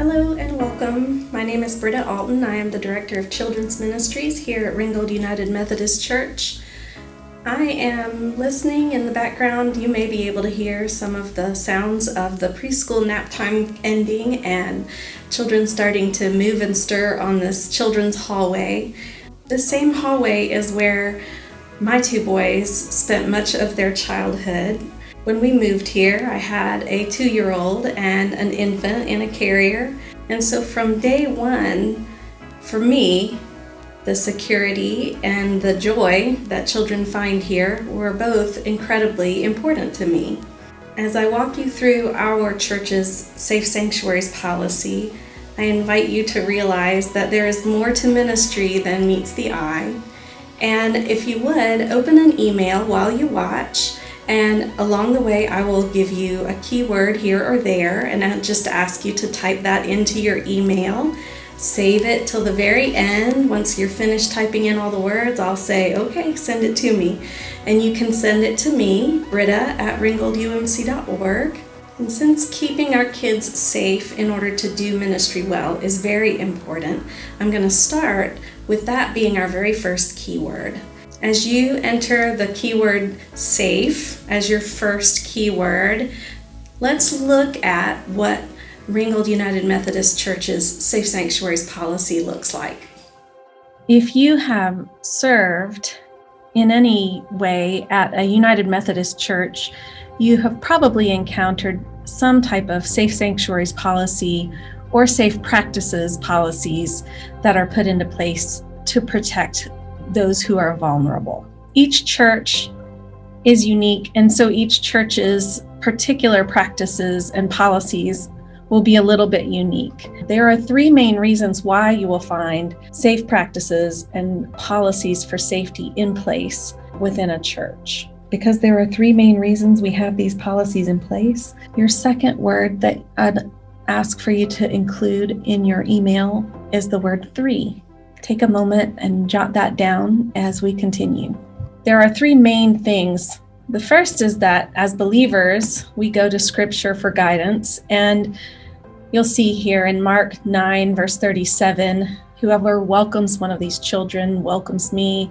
Hello and welcome. My name is Britta Alton. I am the Director of Children's Ministries here at Ringgold United Methodist Church. I am listening in the background. You may be able to hear some of the sounds of the preschool nap time ending and children starting to move and stir on this children's hallway. The same hallway is where my two boys spent much of their childhood. When we moved here, I had a 2-year-old and an infant in a carrier. And so from day one, for me, the security and the joy that children find here were both incredibly important to me. As I walk you through our church's Safe Sanctuaries policy, I invite you to realize that there is more to ministry than meets the eye. And if you would, open an email while you watch. And along the way, I will give you a keyword here or there, and I'll just ask you to type that into your email. Save it till the very end. Once you're finished typing in all the words, I'll say, okay, send it to me. And you can send it to me, britta@ringgoldumc.org. And since keeping our kids safe in order to do ministry well is very important, I'm going to start with that being our very first keyword. As you enter the keyword safe as your first keyword, let's look at what Ringgold United Methodist Church's Safe Sanctuaries policy looks like. If you have served in any way at a United Methodist Church, you have probably encountered some type of Safe Sanctuaries policy or safe practices policies that are put into place to protect those who are vulnerable. Each church is unique, and so each church's particular practices and policies will be a little bit unique. There are 3 main reasons why you will find safe practices and policies for safety in place within a church. Because there are 3 main reasons we have these policies in place, your second word that I'd ask for you to include in your email is the word 3. Take a moment and jot that down as we continue. There are 3 main things. The first is that as believers, we go to Scripture for guidance. And you'll see here in Mark 9, verse 37, whoever welcomes one of these children welcomes me.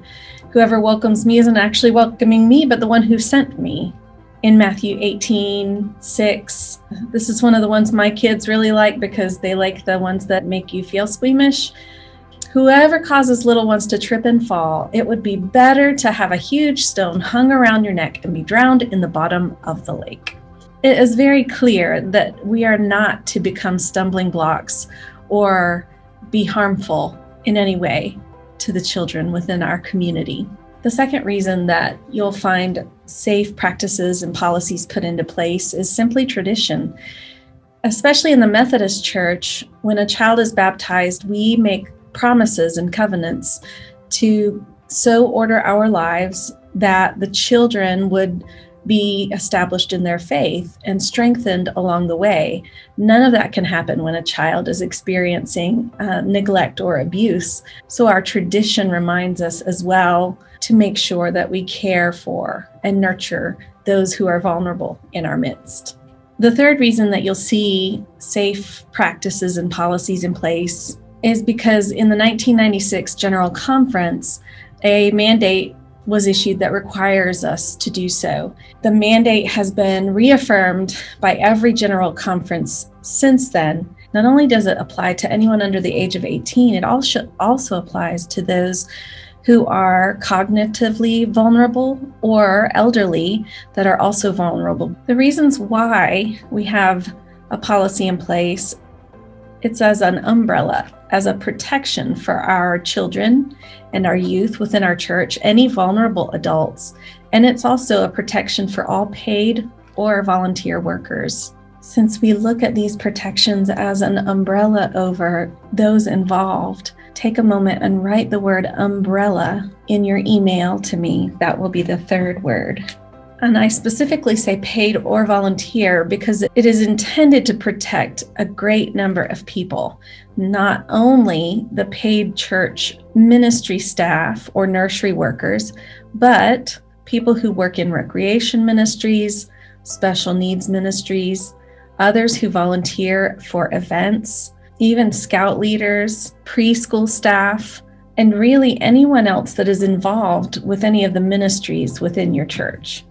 Whoever welcomes me isn't actually welcoming me, but the one who sent me. In Matthew 18:6, this is one of the ones my kids really like because they like the ones that make you feel squeamish. Whoever causes little ones to trip and fall, it would be better to have a huge stone hung around your neck and be drowned in the bottom of the lake. It is very clear that we are not to become stumbling blocks or be harmful in any way to the children within our community. The second reason that you'll find safe practices and policies put into place is simply tradition. Especially in the Methodist Church, when a child is baptized, we make promises and covenants to so order our lives that the children would be established in their faith and strengthened along the way. None of that can happen when a child is experiencing neglect or abuse. So our tradition reminds us as well to make sure that we care for and nurture those who are vulnerable in our midst. The third reason that you'll see safe practices and policies in place is because in the 1996 General Conference, a mandate was issued that requires us to do so. The mandate has been reaffirmed by every General Conference since then. Not only does it apply to anyone under the age of 18, it also applies to those who are cognitively vulnerable or elderly that are also vulnerable. The reasons why we have a policy in place, it's as an umbrella, as a protection for our children and our youth within our church, any vulnerable adults. And it's also a protection for all paid or volunteer workers. Since we look at these protections as an umbrella over those involved, take a moment and write the word umbrella in your email to me. That will be the third word. And I specifically say paid or volunteer because it is intended to protect a great number of people, not only the paid church ministry staff or nursery workers, but people who work in recreation ministries, special needs ministries, others who volunteer for events, even scout leaders, preschool staff, and really anyone else that is involved with any of the ministries within your church.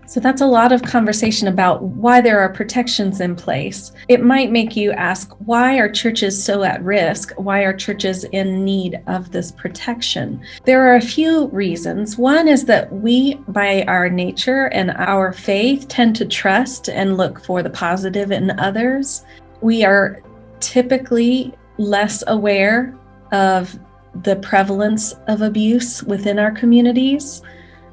So that's a lot of conversation about why there are protections in place. It might make you ask, why are churches so at risk? Why are churches in need of this protection? There are a few reasons. One is that we, by our nature and our faith, tend to trust and look for the positive in others. We are typically less aware of the prevalence of abuse within our communities.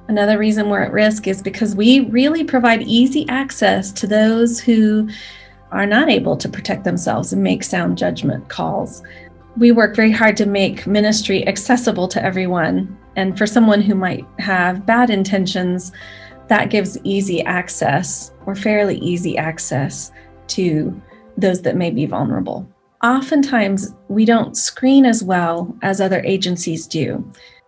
Another reason we're at risk is because we really provide easy access to those who are not able to protect themselves and make sound judgment calls. We work very hard to make ministry accessible to everyone. And for someone who might have bad intentions, that gives easy access or fairly easy access to those that may be vulnerable. Oftentimes, we don't screen as well as other agencies do.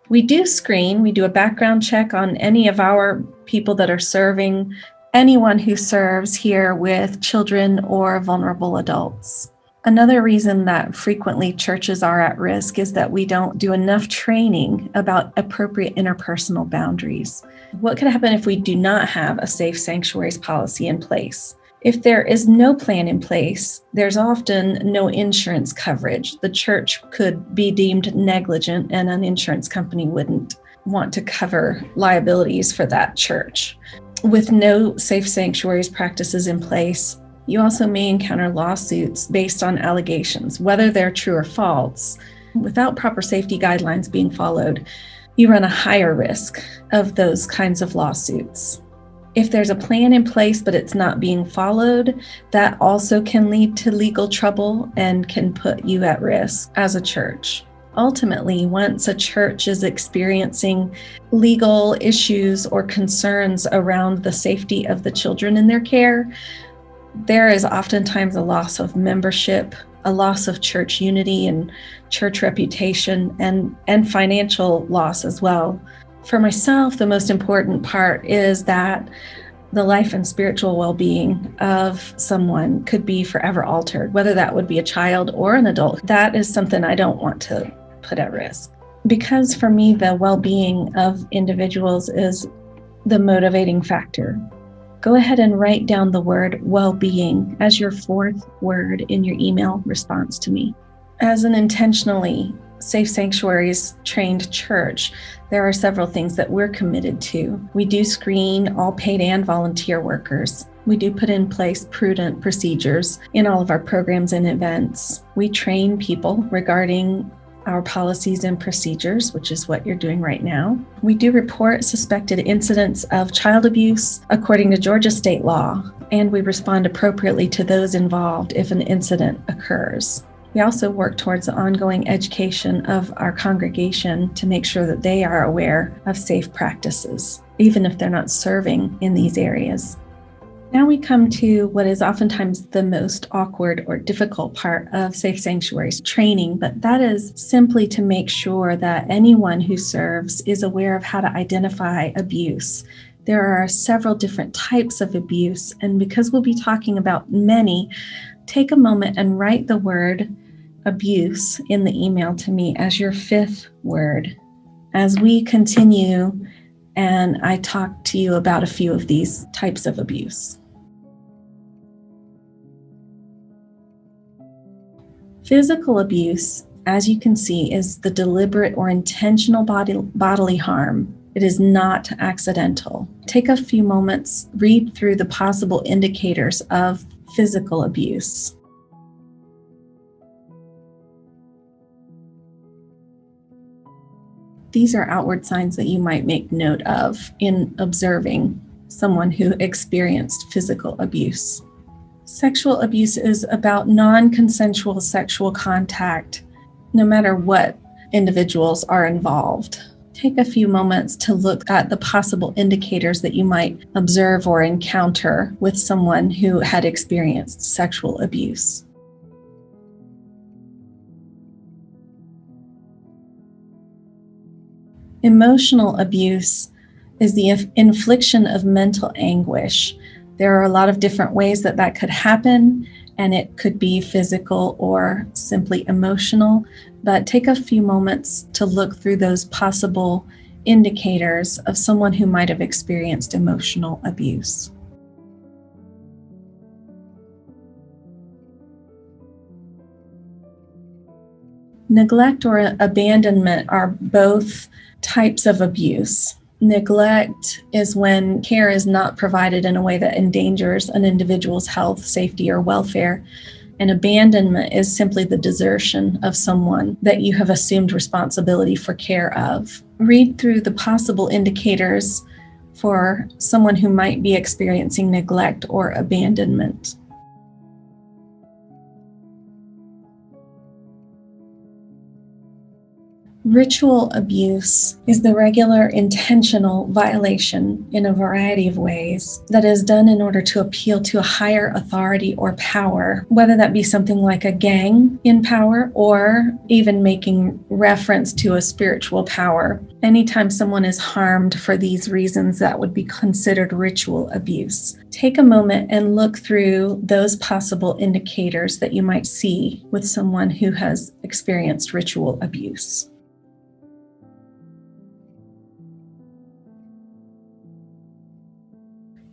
We do screen, we do a background check on any of our people that are serving, anyone who serves here with children or vulnerable adults. Another reason that frequently churches are at risk is that we don't do enough training about appropriate interpersonal boundaries. What could happen if we do not have a safe sanctuaries policy in place? If there is no plan in place, there's often no insurance coverage. The church could be deemed negligent and an insurance company wouldn't want to cover liabilities for that church. With no safe sanctuaries practices in place, you also may encounter lawsuits based on allegations, whether they're true or false. Without proper safety guidelines being followed, you run a higher risk of those kinds of lawsuits. If there's a plan in place but it's not being followed, that also can lead to legal trouble and can put you at risk as a church. Ultimately, once a church is experiencing legal issues or concerns around the safety of the children in their care, there is oftentimes a loss of membership, a loss of church unity and church reputation, and financial loss as well. For myself, the most important part is that the life and spiritual well-being of someone could be forever altered, whether that would be a child or an adult. That is something I don't want to put at risk. Because for me, the well-being of individuals is the motivating factor. Go ahead and write down the word well-being as your fourth word in your email response to me. As an intentionally Safe Sanctuaries trained church, there are several things that we're committed to. We do screen all paid and volunteer workers. We do put in place prudent procedures in all of our programs and events. We train people regarding our policies and procedures, which is what you're doing right now. We do report suspected incidents of child abuse according to Georgia state law, and we respond appropriately to those involved if an incident occurs. We also work towards the ongoing education of our congregation to make sure that they are aware of safe practices, even if they're not serving in these areas. Now we come to what is oftentimes the most awkward or difficult part of Safe Sanctuaries training, but that is simply to make sure that anyone who serves is aware of how to identify abuse. There are several different types of abuse, and because we'll be talking about many, take a moment and write the word abuse in the email to me as your fifth word as we continue and I talk to you about a few of these types of abuse. Physical abuse, as you can see, is the deliberate or intentional bodily harm. It is not accidental. Take a few moments, read through the possible indicators of physical abuse. These are outward signs that you might make note of in observing someone who experienced physical abuse. Sexual abuse is about non-consensual sexual contact, no matter what individuals are involved. Take a few moments to look at the possible indicators that you might observe or encounter with someone who had experienced sexual abuse. Emotional abuse is the infliction of mental anguish. There are a lot of different ways that could happen, and it could be physical or simply emotional. But take a few moments to look through those possible indicators of someone who might have experienced emotional abuse. Neglect or abandonment are both types of abuse. Neglect is when care is not provided in a way that endangers an individual's health, safety, or welfare. And abandonment is simply the desertion of someone that you have assumed responsibility for care of. Read through the possible indicators for someone who might be experiencing neglect or abandonment. Ritual abuse is the regular intentional violation in a variety of ways that is done in order to appeal to a higher authority or power, whether that be something like a gang in power or even making reference to a spiritual power. Anytime someone is harmed for these reasons, that would be considered ritual abuse. Take a moment and look through those possible indicators that you might see with someone who has experienced ritual abuse.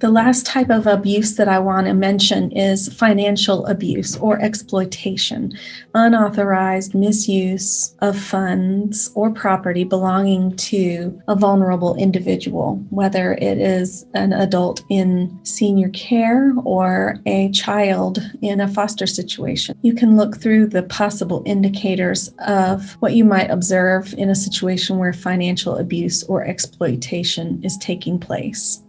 The last type of abuse that I want to mention is financial abuse or exploitation, unauthorized misuse of funds or property belonging to a vulnerable individual, whether it is an adult in senior care or a child in a foster situation. You can look through the possible indicators of what you might observe in a situation where financial abuse or exploitation is taking place.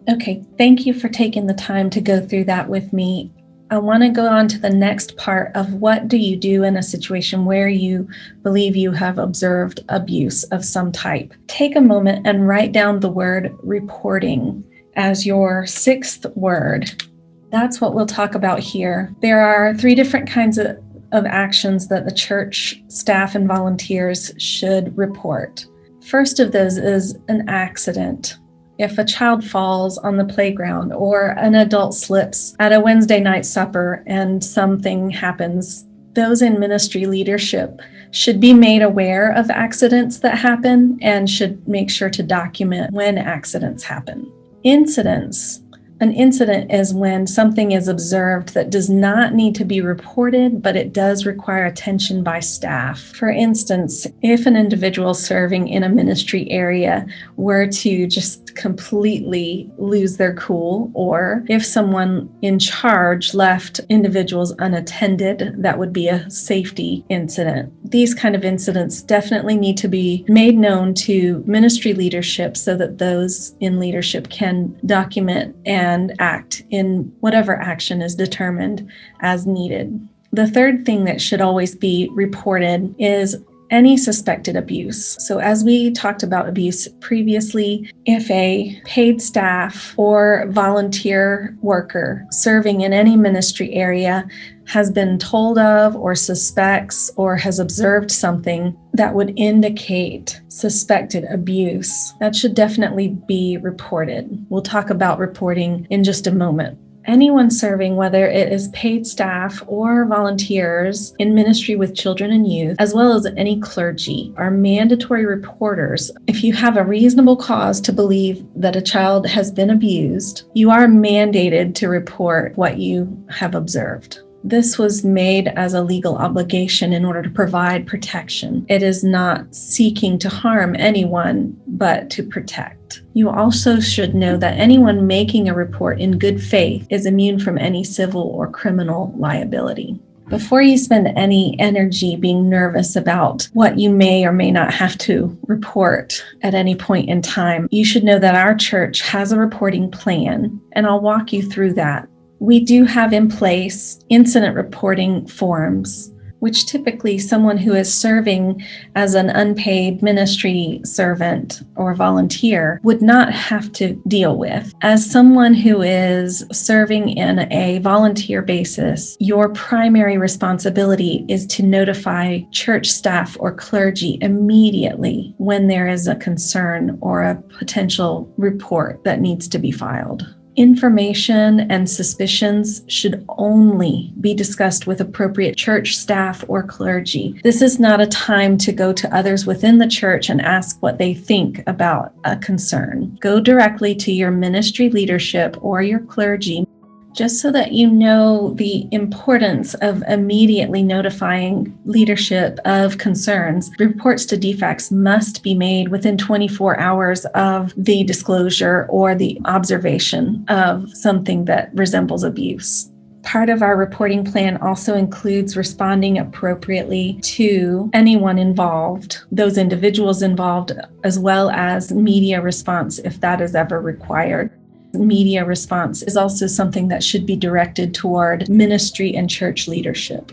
Okay, thank you for taking the time to go through that with me. I want to go on to the next part of what do you do in a situation where you believe you have observed abuse of some type. Take a moment and write down the word reporting as your sixth word. That's what we'll talk about here. There are 3 different kinds of actions that the church staff and volunteers should report. First of those is an accident. If a child falls on the playground or an adult slips at a Wednesday night supper and something happens, those in ministry leadership should be made aware of accidents that happen and should make sure to document when accidents happen. Incidents. An incident is when something is observed that does not need to be reported, but it does require attention by staff. For instance, if an individual serving in a ministry area were to just completely lose their cool, or if someone in charge left individuals unattended, that would be a safety incident. These kind of incidents definitely need to be made known to ministry leadership so that those in leadership can document and act in whatever action is determined as needed. The third thing that should always be reported is any suspected abuse. So as we talked about abuse previously, if a paid staff or volunteer worker serving in any ministry area has been told of or suspects or has observed something that would indicate suspected abuse, that should definitely be reported. We'll talk about reporting in just a moment. Anyone serving, whether it is paid staff or volunteers in ministry with children and youth, as well as any clergy, are mandatory reporters. If you have a reasonable cause to believe that a child has been abused, you are mandated to report what you have observed. This was made as a legal obligation in order to provide protection. It is not seeking to harm anyone, but to protect. You also should know that anyone making a report in good faith is immune from any civil or criminal liability. Before you spend any energy being nervous about what you may or may not have to report at any point in time, you should know that our church has a reporting plan, and I'll walk you through that. We do have in place incident reporting forms which typically someone who is serving as an unpaid ministry servant or volunteer would not have to deal with. As someone who is serving in a volunteer basis, your primary responsibility is to notify church staff or clergy immediately when there is a concern or a potential report that needs to be filed. Information and suspicions should only be discussed with appropriate church staff or clergy. This is not a time to go to others within the church and ask what they think about a concern. Go directly to your ministry leadership or your clergy, just so that you know the importance of immediately notifying leadership of concerns. Reports to defects must be made within 24 hours of the disclosure or the observation of something that resembles abuse. Part of our reporting plan also includes responding appropriately to anyone involved, those individuals involved, as well as media response if that is ever required. Media response is also something that should be directed toward ministry and church leadership.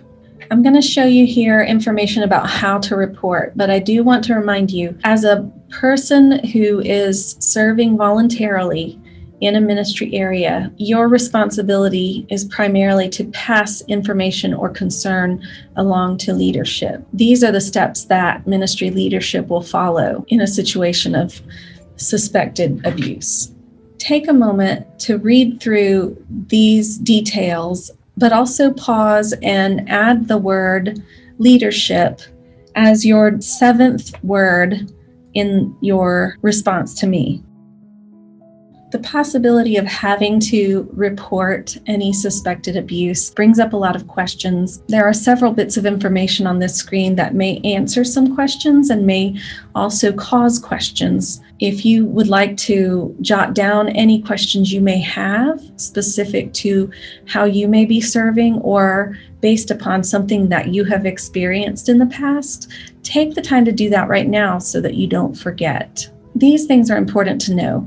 I'm going to show you here information about how to report, but I do want to remind you, as a person who is serving voluntarily in a ministry area, your responsibility is primarily to pass information or concern along to leadership. These are the steps that ministry leadership will follow in a situation of suspected abuse. Take a moment to read through these details, but also pause and add the word leadership as your seventh word in your response to me. The possibility of having to report any suspected abuse brings up a lot of questions. There are several bits of information on this screen that may answer some questions and may also cause questions. If you would like to jot down any questions you may have specific to how you may be serving or based upon something that you have experienced in the past, take the time to do that right now so that you don't forget. These things are important to know.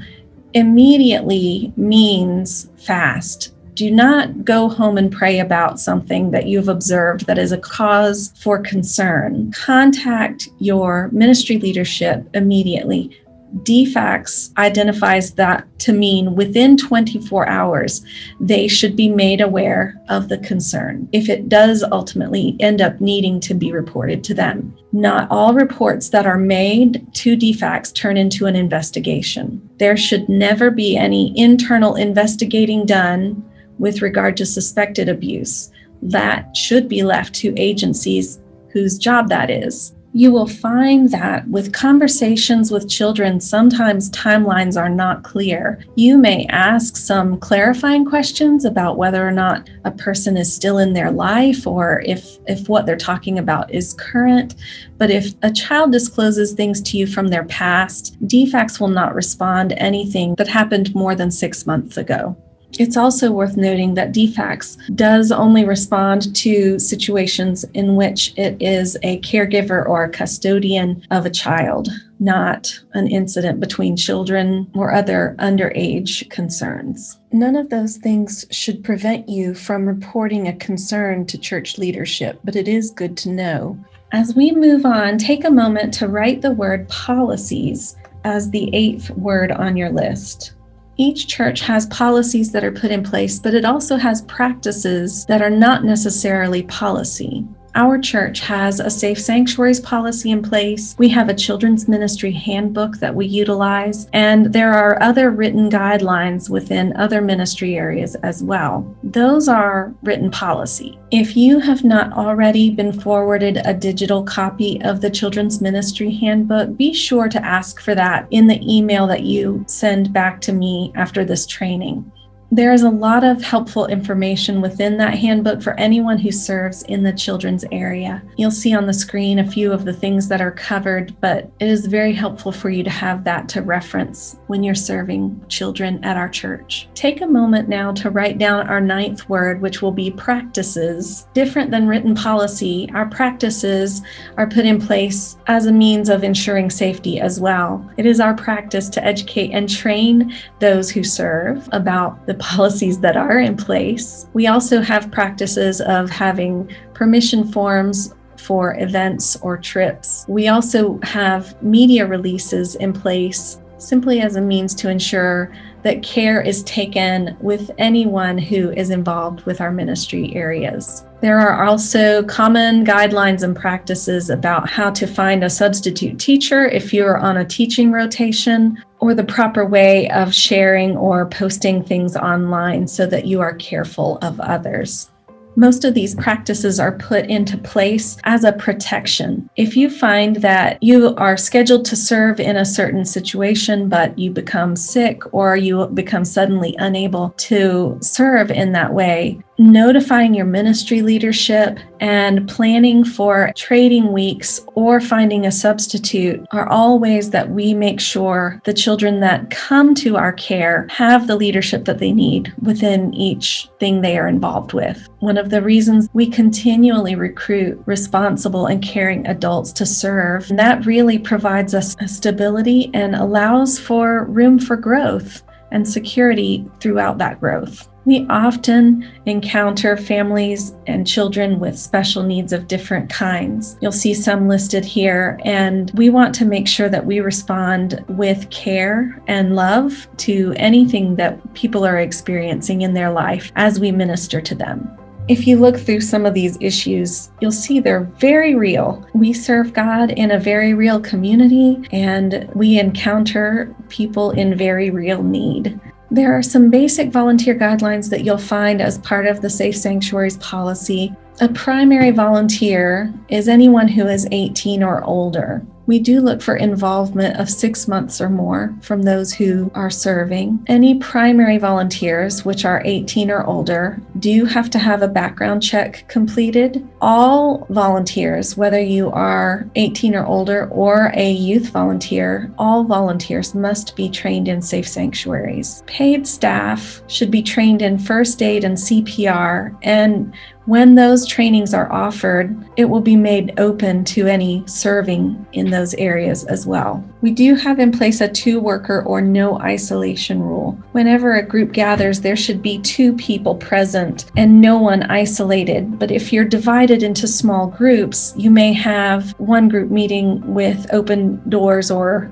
Immediately means fast. Do not go home and pray about something that you've observed that is a cause for concern. Contact your ministry leadership immediately. DFACS identifies that to mean within 24 hours, they should be made aware of the concern if it does ultimately end up needing to be reported to them. Not all reports that are made to DFACS turn into an investigation. There should never be any internal investigating done with regard to suspected abuse. That should be left to agencies whose job that is. You will find that with conversations with children, sometimes timelines are not clear. You may ask some clarifying questions about whether or not a person is still in their life or if what they're talking about is current. But if a child discloses things to you from their past, DFACS will not respond to anything that happened more than 6 months ago. It's also worth noting that DFACS does only respond to situations in which it is a caregiver or a custodian of a child, not an incident between children or other underage concerns. None of those things should prevent you from reporting a concern to church leadership, but it is good to know. As we move on, take a moment to write the word policies as the 8th word on your list. Each church has policies that are put in place, but it also has practices that are not necessarily policy. Our church has a safe sanctuaries policy in place. We have a children's ministry handbook that we utilize, and there are other written guidelines within other ministry areas as well. Those are written policy. If you have not already been forwarded a digital copy of the children's ministry handbook, be sure to ask for that in the email that you send back to me after this training. There is a lot of helpful information within that handbook for anyone who serves in the children's area. You'll see on the screen a few of the things that are covered, but it is very helpful for you to have that to reference when you're serving children at our church. Take a moment now to write down our 9th word, which will be practices. Different than written policy, our practices are put in place as a means of ensuring safety as well. It is our practice to educate and train those who serve about the policies that are in place. We also have practices of having permission forms for events or trips. We also have media releases in place simply as a means to ensure that care is taken with anyone who is involved with our ministry areas. There are also common guidelines and practices about how to find a substitute teacher if you're on a teaching rotation, or the proper way of sharing or posting things online so that you are careful of others. Most of these practices are put into place as a protection. If you find that you are scheduled to serve in a certain situation, but you become sick or you become suddenly unable to serve in that way, notifying your ministry leadership and planning for trading weeks or finding a substitute are all ways that we make sure the children that come to our care have the leadership that they need within each thing they are involved with. One of the reasons we continually recruit responsible and caring adults to serve, and that really provides us a stability and allows for room for growth and security throughout that growth. We often encounter families and children with special needs of different kinds. You'll see some listed here, and we want to make sure that we respond with care and love to anything that people are experiencing in their life as we minister to them. If you look through some of these issues, you'll see they're very real. We serve God in a very real community, and we encounter people in very real need. There are some basic volunteer guidelines that you'll find as part of the Safe Sanctuaries policy. A primary volunteer is anyone who is 18 or older. We do look for involvement of 6 months or more from those who are serving. Any primary volunteers, which are 18 or older, do have to have a background check completed. All volunteers, whether you are 18 or older or a youth volunteer, all volunteers must be trained in Safe Sanctuaries. Paid staff should be trained in first aid and CPR, and when those trainings are offered, it will be made open to any serving in those areas as well. We do have in place a 2-worker or no isolation rule. Whenever a group gathers, there should be 2 people present and no one isolated. But if you're divided into small groups, you may have one group meeting with open doors or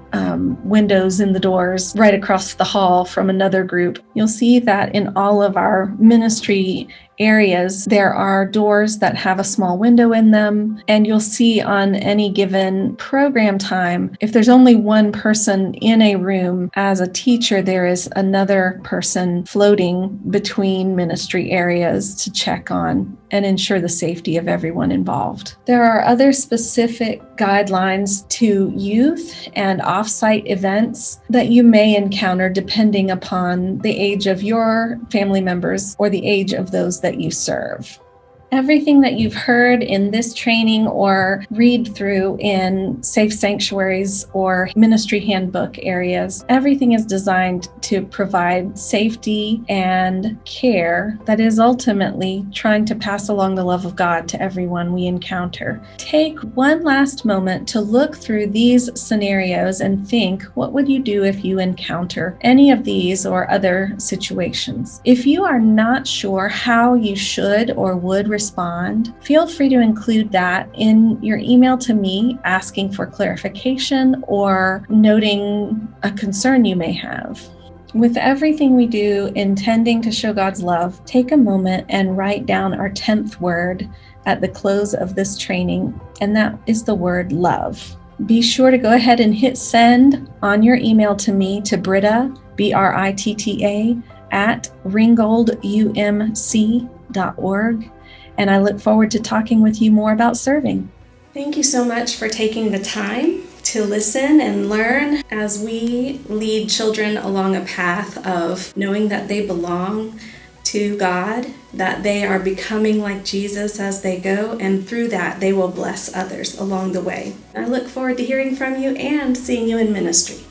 windows in the doors right across the hall from another group. You'll see that in all of our ministry areas, there are doors that have a small window in them, and you'll see on any given program time, if there's only one person in a room as a teacher, there is another person floating between ministry areas to check on and ensure the safety of everyone involved. There are other specific guidelines to youth and off-site events that you may encounter depending upon the age of your family members or the age of those that you serve. Everything that you've heard in this training or read through in Safe Sanctuaries or ministry handbook areas, everything is designed to provide safety and care that is ultimately trying to pass along the love of God to everyone we encounter. Take one last moment to look through these scenarios and think, what would you do if you encounter any of these or other situations? If you are not sure how you should or would respond, feel free to include that in your email to me asking for clarification or noting a concern you may have. With everything we do intending to show God's love, take a moment and write down our 10th word at the close of this training, and that is the word love. Be sure to go ahead and hit send on your email to me to Britta, BRITTA, at ringgoldumc.org. And I look forward to talking with you more about serving. Thank you so much for taking the time to listen and learn as we lead children along a path of knowing that they belong to God, that they are becoming like Jesus as they go, and through that they will bless others along the way. I look forward to hearing from you and seeing you in ministry.